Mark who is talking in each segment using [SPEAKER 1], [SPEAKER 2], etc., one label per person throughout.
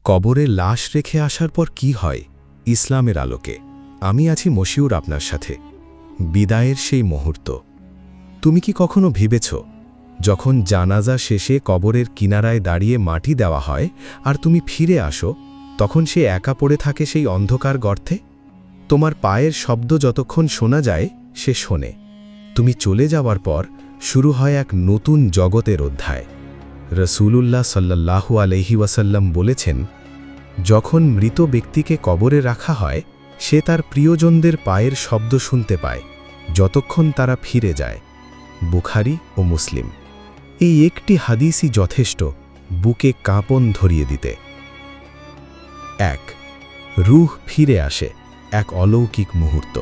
[SPEAKER 1] কবরে লাশ রেখে আসার পর কি হয় ইসলামের আলোকে আমি আছি মশিউর আপনার সাথে। বিদায়ের সেই মুহূর্ত তুমি কি কখনো ভেবেছ যখন জানাজা শেষে কবরের কিনারায় দাঁড়িয়ে মাটি দেওয়া হয় আর তুমি ফিরে আসো, তখন সে একা পড়ে থাকে সেই অন্ধকার গর্তে? তোমার পায়ের শব্দ যতক্ষণ শোনা যায় সে শোনে। তুমি চলে যাওয়ার পর শুরু হয় এক নতুন জগতের অধ্যায়। রসূলুল্লাহ সাল্লাল্লাহু আলাইহি ওয়াসাল্লাম বলেছেন, যখন মৃত ব্যক্তিকে কবরে রাখা হয় সে তার প্রিয়জনদের পায়ের শব্দ শুনতে পায় যতক্ষণ তারা ফিরে যায়। বুখারী ও মুসলিম। এই একটি হাদিসই যথেষ্ট বুকে কাঁপন ধরিয়ে দিতে। ১. রূহ ফিরে আসে, এক অলৌকিক মুহূর্ত।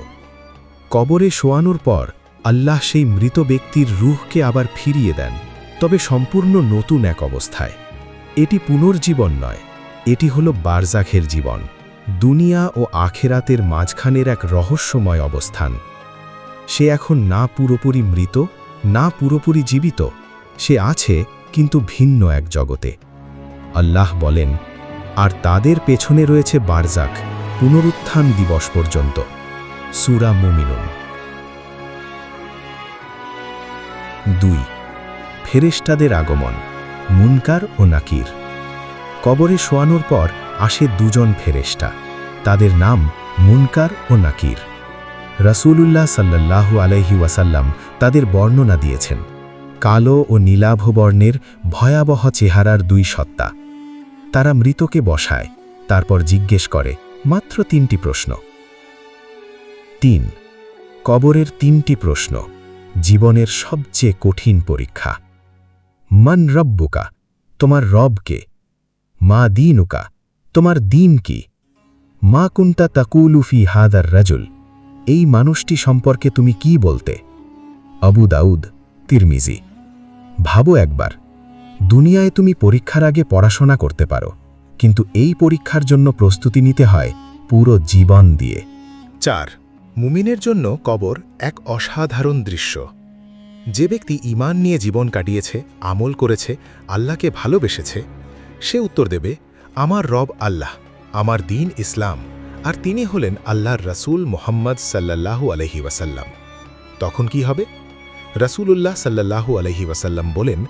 [SPEAKER 1] কবরে শোয়ানোর পর আল্লাহ সেই মৃত ব্যক্তির রূহকে আবার ফিরিয়ে দেন, তবে সম্পূর্ণ নতুন এক অবস্থায়। এটি পুনর্জীবন নয়, এটি হল বারজাখের জীবন, দুনিয়া ও আখেরাতের মাঝখানের এক রহস্যময় অবস্থান। সে এখন না পুরোপুরি মৃত, না পুরোপুরি জীবিত, সে আছে কিন্তু ভিন্ন এক জগতে। আল্লাহ বলেন, আর তাদের পেছনে রয়েছে বারজাখ, পুনরুত্থান দিবস পর্যন্ত। সূরা মুমিনুন। ২. ফেরেশতাদের আগমন, মুনকার ও নাকির। কবরে শোয়ানোর পর আসে দুজন ফেরেশতা, তাদের নাম মুনকার ও নাকির। রাসূলুল্লাহ সাল্লাল্লাহু আলাইহি ওয়াসাল্লাম তাদের বর্ণনা দিয়েছেন, কালো ও নীলাভ বর্ণের ভয়াবহ চেহারার দুই সত্তা। তারা মৃতকে বসায়, তারপর জিজ্ঞেস করে মাত্র ৩টি প্রশ্ন। ৩. কবরের ৩টি প্রশ্ন, জীবনের সবচেয়ে কঠিন পরীক্ষা। মান রব্বুকা, তোমার রব কে? মা দীনুকা, তোমার দিন কি? মা কুনতা তাকুলু ফি হাদার রাজুল, এই মানুষটি সম্পর্কে তুমি কি বলতে? আবু দাউদ, তিরমিজি। ভাবো একবার, দুনিয়ায় তুমি পরীক্ষার আগে পড়াশোনা করতে পারো, কিন্তু এই পরীক্ষার জন্য প্রস্তুতি নিতে হয় পুরো জীবন দিয়ে।
[SPEAKER 2] ৪. মুমিনের জন্য কবর এক অসাধারণ দৃশ্য। যে ব্যক্তি ঈমান নিয়ে জীবন কাটিয়েছে, আমল করেছে, আল্লাহকে ভালোবেসেছে, সে উত্তর দেবে, আমার রব আল্লাহ, আমার দিন ইসলাম, আর তিনি হলেন আল্লাহর রাসূল মুহাম্মদ সাল্লাল্লাহু আলাইহি ওয়াসাল্লাম। তখন কি হবে? রাসূলুল্লাহ সাল্লাল্লাহু আলাইহি ওয়াসাল্লাম বলেন,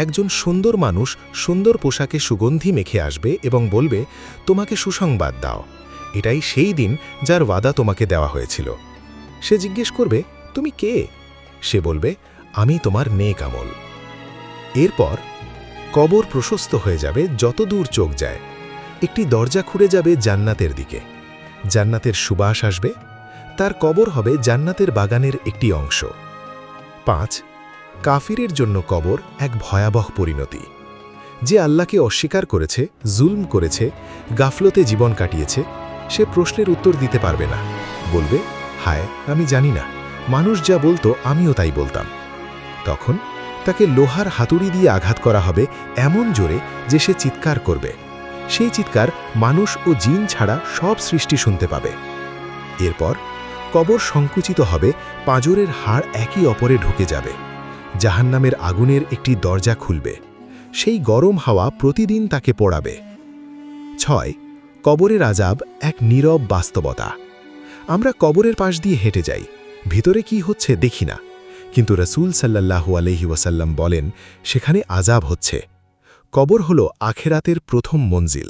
[SPEAKER 2] একজন সুন্দর মানুষ সুন্দর পোশাকে সুগন্ধি মেখে আসবে এবং বলবে, তোমাকে সুসংবাদ দাও, এটাই সেই দিন যার ওয়াদা তোমাকে দেওয়া হয়েছিল। সে জিজ্ঞেস করবে, তুমি কে? সে বলবে, আমি তোমার নেক আমল। এরপর কবর প্রশস্ত হয়ে যাবে যত দূর চোখ যায়। একটি দরজা খুলে যাবে জান্নাতের দিকে। জান্নাতের সুবাস আসবে। তার কবর হবে জান্নাতের বাগানের একটি অংশ। ৫. কাফিরের জন্য কবর এক ভয়াবহ পরিণতি। যে আল্লাহকে অস্বীকার করেছে, জুলম করেছে, গাফলতে জীবন কাটিয়েছে, সে প্রশ্নের উত্তর দিতে পারবে না। বলবে, হায়, আমি জানি না, মানুষ যা বলতো আমিও তাই বলতাম। তখন তাকে লোহার হাতুড়ি দিয়ে আঘাত করা হবে এমন জোরে যে সে চিৎকার করবে। সেই চিৎকার মানুষ ও জিন ছাড়া সব সৃষ্টি শুনতে পাবে। এরপর কবর সংকুচিত হবে, পাঁজরের হাড় একে অপরে ঢুকে যাবে। জাহান্নামের আগুনের একটি দরজা খুলবে। সেই গরম হাওয়া প্রতিদিন তাকে পোড়াবে। ৬. কবরের আযাব এক নীরব বাস্তবতা। আমরা কবরের পাশ দিয়ে হেঁটে যাই, ভিতরে কি হচ্ছে দেখি না, কিন্তু রাসূল সাল্লাল্লাহু আলাইহি ওয়াসাল্লাম বলেন, সেখানে আযাব হচ্ছে। কবর হল আখেরাতের প্রথম মঞ্জিল।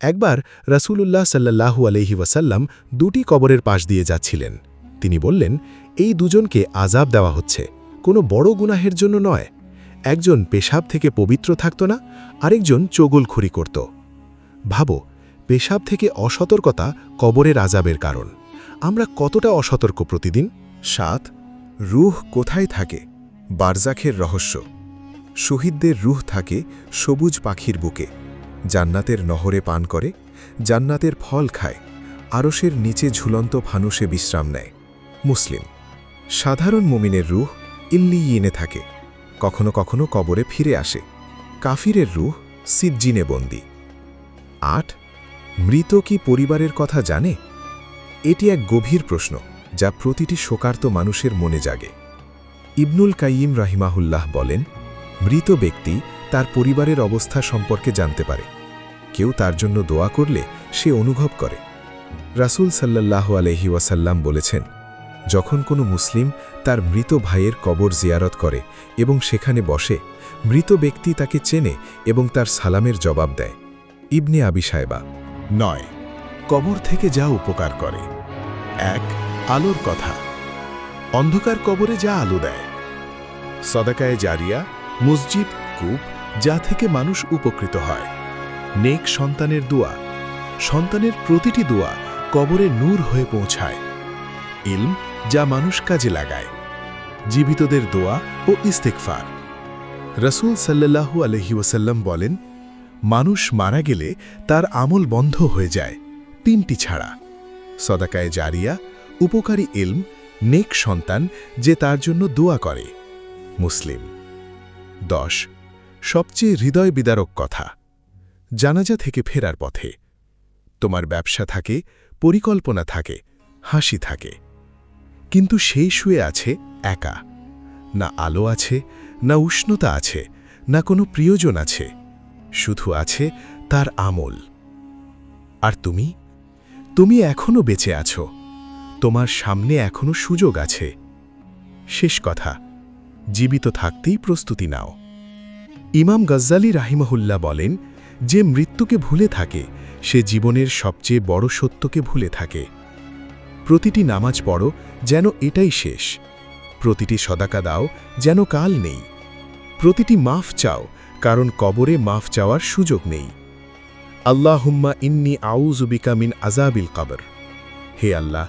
[SPEAKER 2] একবার রাসূলুল্লাহ সাল্লাল্লাহু আলাইহি ওয়াসাল্লাম দুটি কবরের পাশ দিয়ে যাচ্ছিলেন। তিনি বললেন, এই দুজনকে আযাব দেওয়া হচ্ছে, কোনো বড় গুনাহের জন্য নয়। একজন পেশাব থেকে পবিত্র থাকত না, আরেকজন চগলখড়ি করত। ভাবো, পেশাব থেকে অসতর্কতা কবরের আযাবের কারণ। আমরা কতটা অসতর্ক প্রতিদিন। ৭. রূহ কোথায় থাকে? বারজাখের রহস্য। শহীদদের রূহ থাকে সবুজ পাখির বুকে, জান্নাতের নহরে পান করে, জান্নাতের ফল খায়, আরশের নিচে ঝুলন্ত ফানুসে বিশ্রাম নেয়। মুসলিম। সাধারণ মুমিনের রূহ ইল্লিয়িনে থাকে, কখনো কখনো কবরে ফিরে আসে। কাফিরের রূহ সিজ্জিনে বন্দী। ৮. মৃত কি পরিবারের কথা জানে? এটি এক গভীর প্রশ্ন যা প্রতিটি শোকার্ত মানুষের মনে জাগে। ইবনুল কাইয়িম রাহিমাহুল্লাহ বলেন, মৃত ব্যক্তি তার পরিবারের অবস্থা সম্পর্কে জানতে পারে, কেউ তার জন্য দোয়া করলে সে অনুভব করে। রাসূল সাল্লাল্লাহু আলাইহি ওয়াসাল্লাম বলেছেন, যখন কোনো মুসলিম তার মৃত ভাইয়ের কবর জিয়ারত করে এবং সেখানে বসে, মৃত ব্যক্তি তাকে চেনে এবং তার সালামের জবাব দেয়। ইবনে আবি শায়বা। 9 কবর থেকে যা উপকার করে। 1 আলোর কথা। অন্ধকার কবরে যা আলো দেয়। সদাকায়ে জারিয়া, মসজিদ, কূপ, যা থেকে মানুষ উপকৃত হয়। নেক সন্তানের দোয়া। সন্তানের প্রতিটি দোয়া কবরে নূর হয়ে পৌঁছায়। ইলম, যা মানুষ কাজে লাগায়। জীবিতদের দোয়া ও ইস্তেগফার। রাসূল সাল্লাল্লাহু আলাইহি ওয়াসাল্লাম বলেন, মানুষ মারা গেলে তার আমল বন্ধ হয়ে যায় 3টি ছাড়া: সদাকায়ে জারিয়া, উপকারী ইলম, নেক সন্তান যে তার জন্য দোয়া করে। মুসলিম। 10 সবচেয়ে হৃদয় বিদারক কথা। জানাজা থেকে ফেরার পথে তোমার ব্যবসা থাকে, পরিকল্পনা থাকে, হাসি থাকে, কিন্তু সেই শুয়ে আছে একা। না আলো আছে, না উষ্ণতা আছে, না কোনো প্রিয়জন আছে, শুধু আছে তার আমল। আর তুমি এখনো বেঁচে আছো, তোমার সামনে এখনো সুযোগ আছে। শেষ কথা, জীবিত থাকতেই প্রস্তুতি নাও। ইমাম গজ্জালী রাহিমাহুল্লাহ বলেন, যে মৃত্যুকে ভুলে থাকে সে জীবনের সবচেয়ে বড় সত্যকে ভুলে থাকে। প্রতিটি নামাজ পড়ো যেন এটাই শেষ। প্রতিটি সদাকা দাও যেন কাল নেই। প্রতিটি মাফ চাও, কারণ কবরে মাফ চাওয়ার সুযোগ নেই। আল্লাহুম্মা ইন্নী আউযু বিকা মিন আযাবিল কবর। হে আল্লাহ,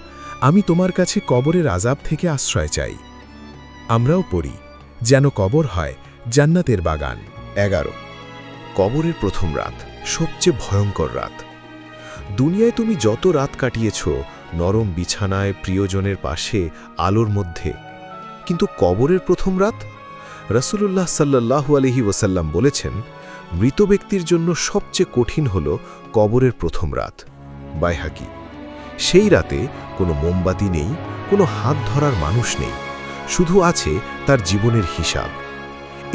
[SPEAKER 2] আমি তোমার কাছে কবরের আযাব থেকে আশ্রয় চাই। আমরাও পড়ি, যেন কবর হয় জান্নাতের বাগান। 11 কবরের প্রথম রাত সবচেয়ে ভয়ঙ্কর রাত। দুনিয়ায় তুমি যত রাত কাটিয়েছ, নরম বিছানায়, প্রিয়জনের পাশে, আলোর মধ্যে, কিন্তু কবরের প্রথম রাত? রাসূলুল্লাহ সাল্লাল্লাহু আলাইহি ওয়াসাল্লাম বলেছেন, মৃত ব্যক্তির জন্য সবচেয়ে কঠিন হল কবরের প্রথম রাত। বাইহাকি। সেই রাতে কোনো মোমবাতি নেই, কোনো হাত ধরার মানুষ নেই, শুধু আছে তার জীবনের হিসাব।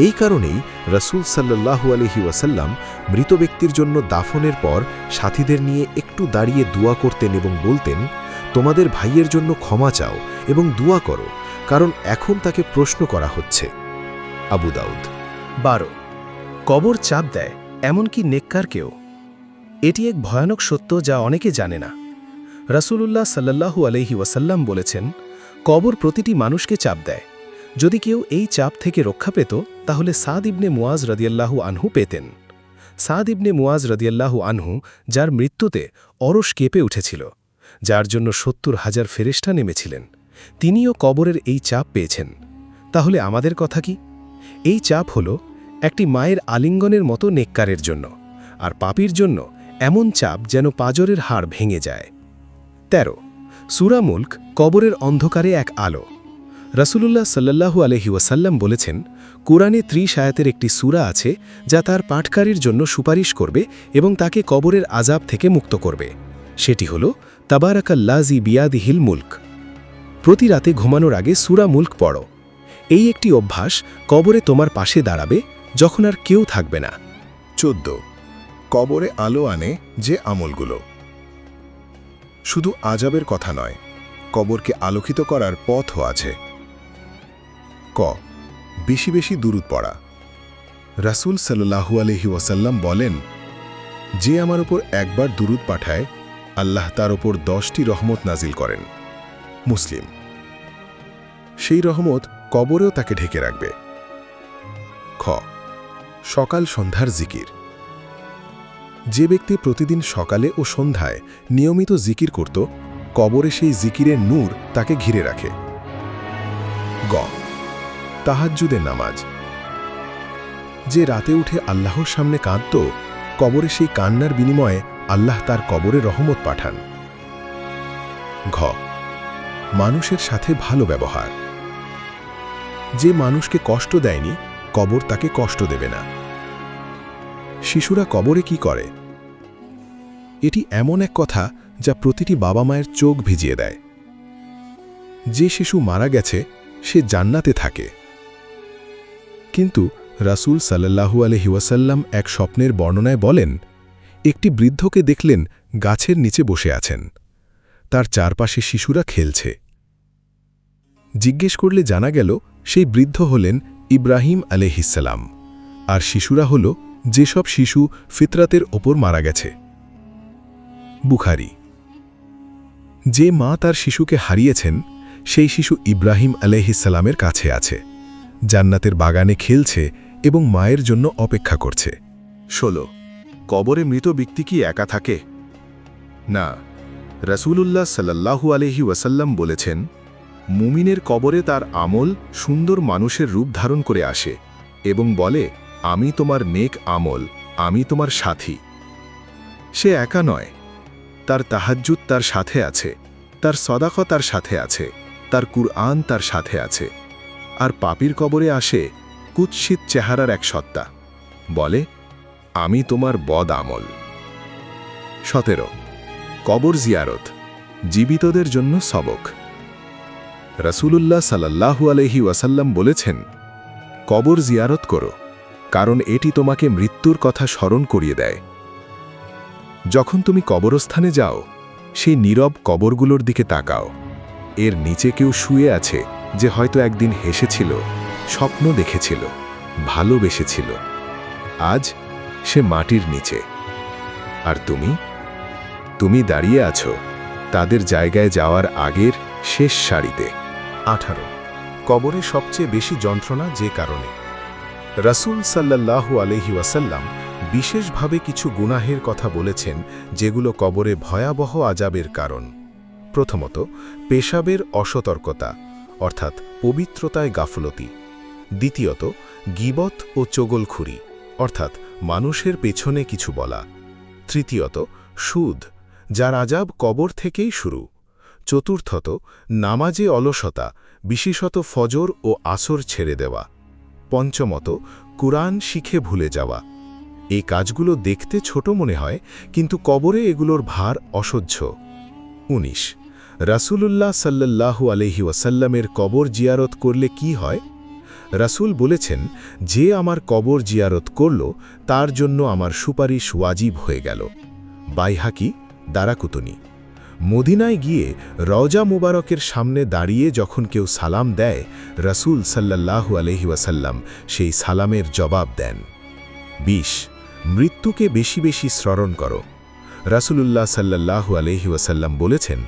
[SPEAKER 2] এই কারণেই রাসূল সাল্লাল্লাহু আলাইহি ওয়াসাল্লাম মৃত ব্যক্তির জন্য দাফনের পর সাথীদের নিয়ে একটু দাঁড়িয়ে দোয়া করতেন এবং বলতেন, তোমাদের ভাইয়ের জন্য ক্ষমা চাও এবং দোয়া করো, কারণ এখন তাকে প্রশ্ন করা হচ্ছে। আবু দাউদ।
[SPEAKER 3] 12 কবর চাপ দেয়, এমনকি নেককারকেও। এটি এক ভয়ানক সত্য যা অনেকে জানে না। রাসূলুল্লাহ সাল্লাল্লাহু আলাইহি ওয়াসাল্লাম বলেছেন, কবর প্রতিটি মানুষকে চাপ দেয়। যদি কেউ এই চাপ থেকে রক্ষা পেত, তাহলে সাদ ইবনে মুয়াজ রাদিয়াল্লাহু আনহু পেতেন। সাদ ইবনে মুয়াজ রাদিয়াল্লাহু আনহু, যার মৃত্যুতে অরশ কেঁপে উঠেছিল, যার জন্য ৭০,০০০ ফেরেশতা নেমেছিলেন, তিনিও কবরের এই চাপ পেয়েছেন। তাহলে আমাদের কথা কি? এই চাপ হল একটি মায়ের আলিঙ্গনের মতো নেককারের জন্য, আর পাপীর জন্য এমন চাপ যেন পাঁজরের হাড় ভেঙে যায়। 13 সূরা মুলক কবরের অন্ধকারে এক আলো। রাসূলুল্লাহ সাল্লাল্লাহু আলাইহি ওয়াসাল্লাম বলেছেন, কুরআনে 30 আয়াতের একটি সূরা আছে যা তার পাঠকারীর জন্য সুপারিশ করবে এবং তাকে কবরের আযাব থেকে মুক্ত করবে। সেটি হল তাবারাকাল্লাযী বিয়াদিহিল মুলক। প্রতি রাতে ঘুমানোর আগে সূরা মুলক পড়ো। এই একটি অভ্যাস কবরে তোমার পাশে দাঁড়াবে যখন আর কেউ থাকবে না।
[SPEAKER 2] 14 কবরে আলো আনে যে আমলগুলো। শুধু আযাবের কথা নয়, কবরকে আলোকিত করার পথও আছে। ক বেশি বেশি দুরূদ পড়া। রাসূল সাল্লাল্লাহু আলাইহি ওয়াসাল্লাম বলেন, যে আমার উপর একবার দুরূদ পাঠায়, আল্লাহ তার উপর 10টি রহমত নাজিল করেন। মুসলিম। সেই রহমত কবরেও তাকে ঢেকে রাখবে। খ সকাল সন্ধ্যার জিকির। যে ব্যক্তি প্রতিদিন সকালে ও সন্ধ্যায় নিয়মিত জিকির করত, কবরে সেই জিকিরের নূর তাকে ঘিরে রাখে। গ তাহাজ্জুদের নামাজ। যে রাতে উঠে আল্লাহর সামনে কাঁদত, কবরে সেই কান্নার বিনিময়ে আল্লাহ তার কবরে রহমত পাঠান। ঘ মানুষের সাথে ভালো ব্যবহার। যে মানুষকে কষ্ট দেয়নি, কবর তাকে কষ্ট দেবে না। শিশুরা কবরে কি করে? এটি এমন এক কথা যা প্রতিটি বাবা মায়ের চোখ ভিজিয়ে দেয়। যে শিশু মারা গেছে সে জান্নাতে থাকে, কিন্তু রাসূল সাল্লাল্লাহু আলাইহি ওয়াসাল্লাম এক স্বপ্নের বর্ণনায় বলেন, একটি বৃদ্ধকে দেখলেন গাছের নিচে বসে আছেন। তার চারপাশে শিশুরা খেলছে। জিজ্ঞেস করলে জানা গেল সেই বৃদ্ধ হলেন ইব্রাহিম আলাইহিসসালাম, আর শিশুরা হল যেসব শিশু ফিতরাতের ওপর মারা গেছে। বুখারী। যে মা তার শিশুকে হারিয়েছেন সেই শিশু ইব্রাহিম আলাইহিসসালামের কাছে আছে, জান্নাতের বাগানে খেলছে এবং মায়ের জন্য অপেক্ষা করছে। 16 কবরে মৃত ব্যক্তি কি একা থাকে? না, রাসূলুল্লাহ সাল্লাল্লাহু আলাইহি ওয়াসাল্লাম বলেছেন, মুমিনের কবরে তার আমল সুন্দর মানুষের রূপ ধারণ করে আসে এবং বলে, আমি তোমার নেক আমল, আমি তোমার সাথী। সে একা নয়, তার তাহাজ্জুদ তার সাথে আছে, তার সদাকত তার সাথে আছে, তার কুরআন তার সাথে আছে। আর পাপীর কবরে আসে কুৎসিত চেহারার এক সত্তা, বলে, আমি তোমার বদ আমল। 17 কবর জিয়ারত জীবিতদের জন্য সবক। রাসূলুল্লাহ সাল্লাল্লাহু আলাইহি ওয়াসাল্লাম বলেছেন, কবর জিয়ারত করো, কারণ এটি তোমাকে মৃত্যুর কথা স্মরণ করিয়ে দেয়। যখন তুমি কবরস্থানে যাও, সেই নীরব কবরগুলোর দিকে তাকাও। এর নিচে কেউ শুয়ে আছে যে হয়তো একদিন হেসেছিল, স্বপ্ন দেখেছিল, ভালোবেসেছিল। আজ সে মাটির নিচে। আর তুমি দাঁড়িয়ে আছো তাদের জায়গায় যাওয়ার আগের শেষ সারিতে। 18 কবরে সবচেয়ে বেশি যন্ত্রণা যে কারণে। রাসূল সাল্লাল্লাহু আলাইহি ওয়াসাল্লাম বিশেষভাবে কিছু গুনাহের কথা বলেছেন যেগুলো কবরে ভয়াবহ আযাবের কারণ। প্রথমত, পেশাবের অসতর্কতা অর্থাৎ পবিত্রতায় গাফলতি। দ্বিতীয়ত, গীবত ও চগলখুরি অর্থাৎ মানুষের পেছনে কিছু বলা। তৃতীয়ত, সুদ, যার আযাব কবর থেকেই শুরু। চতুর্থত, নামাজে অলসতা, বিশেষত ফজর ও আসর ছেড়ে দেওয়া। পঞ্চমত, কুরআন শিখে ভুলে যাওয়া। এই কাজগুলো দেখতে ছোট মনে হয়, কিন্তু কবরে এগুলোর ভার অসহ্য। 19 রাসূলুল্লাহ সাল্লাল্লাহু আলাইহি ওয়াসাল্লামের কবর জিয়ারত করলে কি হয়? রাসূল বলেছেন, যে আমার কবর জিয়ারত করল তার জন্য আমার সুপারিশ ওয়াজিব হয়ে গেল। বাইহাকি, দারাকুতনী। মদিনায় গিয়ে রওজা মুবারকের সামনে দাঁড়িয়ে যখন কেউ সালাম দেয়, রাসূল সাল্লাল্লাহু আলাইহি ওয়াসাল্লাম সেই সালামের জবাব দেন। 20 মৃত্যুকে বেশি বেশি স্মরণ করো। রাসূলুল্লাহ সাল্লাল্লাহু আলাইহি ওয়াসাল্লাম বলেছেন,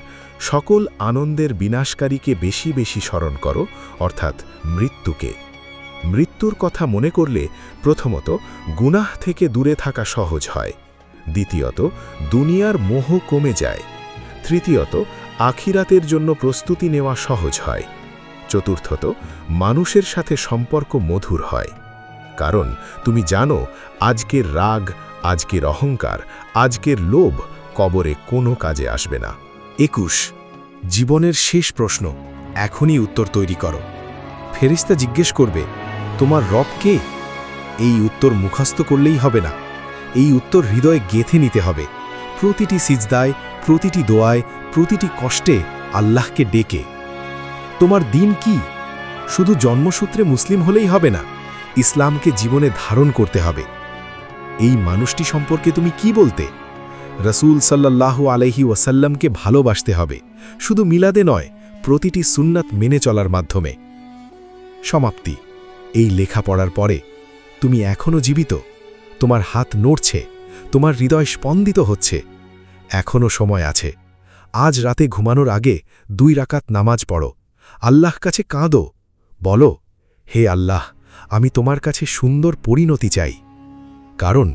[SPEAKER 2] সকল আনন্দের বিনাশকারীকে বেশি বেশি স্মরণ করো, অর্থাৎ মৃত্যুকে। মৃত্যুর কথা মনে করলে প্রথমত গুনাহ থেকে দূরে থাকা সহজ হয়, দ্বিতীয়ত দুনিয়ার মোহ কমে যায়, তৃতীয়ত আখিরাতের জন্য প্রস্তুতি নেওয়া সহজ হয়, চতুর্থত মানুষের সাথে সম্পর্ক মধুর হয়। কারণ তুমি জানো আজকের রাগ, আজকের অহংকার, আজকের লোভ কবরে কোনো কাজে আসবে না।
[SPEAKER 3] 21 জীবনের শেষ প্রশ্ন, এখনই উত্তর তৈরি করো। ফেরেশতা জিজ্ঞেস করবে, তোমার রব কে? এই উত্তর মুখস্থ করলেই হবে না, এই উত্তর হৃদয়ে গেঁথে নিতে হবে। প্রতিটি সিজদায়, প্রতিটি দোয়ায়, প্রতিটি কষ্টে আল্লাহকে ডেকে। তোমার দিন কি? শুধু জন্মসূত্রে মুসলিম হলেই হবে না, ইসলামকে জীবনে ধারণ করতে হবে। এই মানুষটি সম্পর্কে তুমি কি বলতে? রাসূল সাল্লাল্লাহু আলাইহি ওয়াসাল্লামকে ভালোবাসতে হবে, শুধু মিলাদে নয়, প্রতিটি সুন্নাত মেনে চলার মাধ্যমে। সমাপ্তি। এই লেখা পড়ার পরে তুমি এখনও জীবিত, তোমার হাত নড়ছে, তোমার হৃদয় স্পন্দিত হচ্ছে। এখনও সময় আছে। আজ রাতে ঘুমানোর আগে 2 রাকাত নামাজ পড়ো, আল্লাহ কাছে কাঁদো, বলো, হে আল্লাহ, আমি তোমার কাছে সুন্দর পরিণতি চাই। কারণ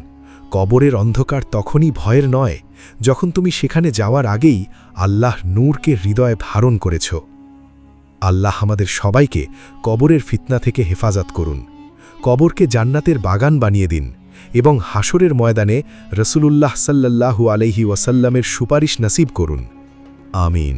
[SPEAKER 3] কবরের অন্ধকার তখনই ভয়ের নয়, যখন তুমি সেখানে যাওয়ার আগেই আল্লাহ নূরকে হৃদয়ে ধারণ করেছ। আল্লাহ আমাদের সবাইকে কবরের ফিতনা থেকে হেফাজত করুন, কবরকে জান্নাতের বাগান বানিয়ে দিন এবং হাসরের ময়দানে রাসূলুল্লাহ সাল্লাল্লাহু আলাইহি ওয়াসাল্লামের সুপারিশ নসিব করুন। আমিন।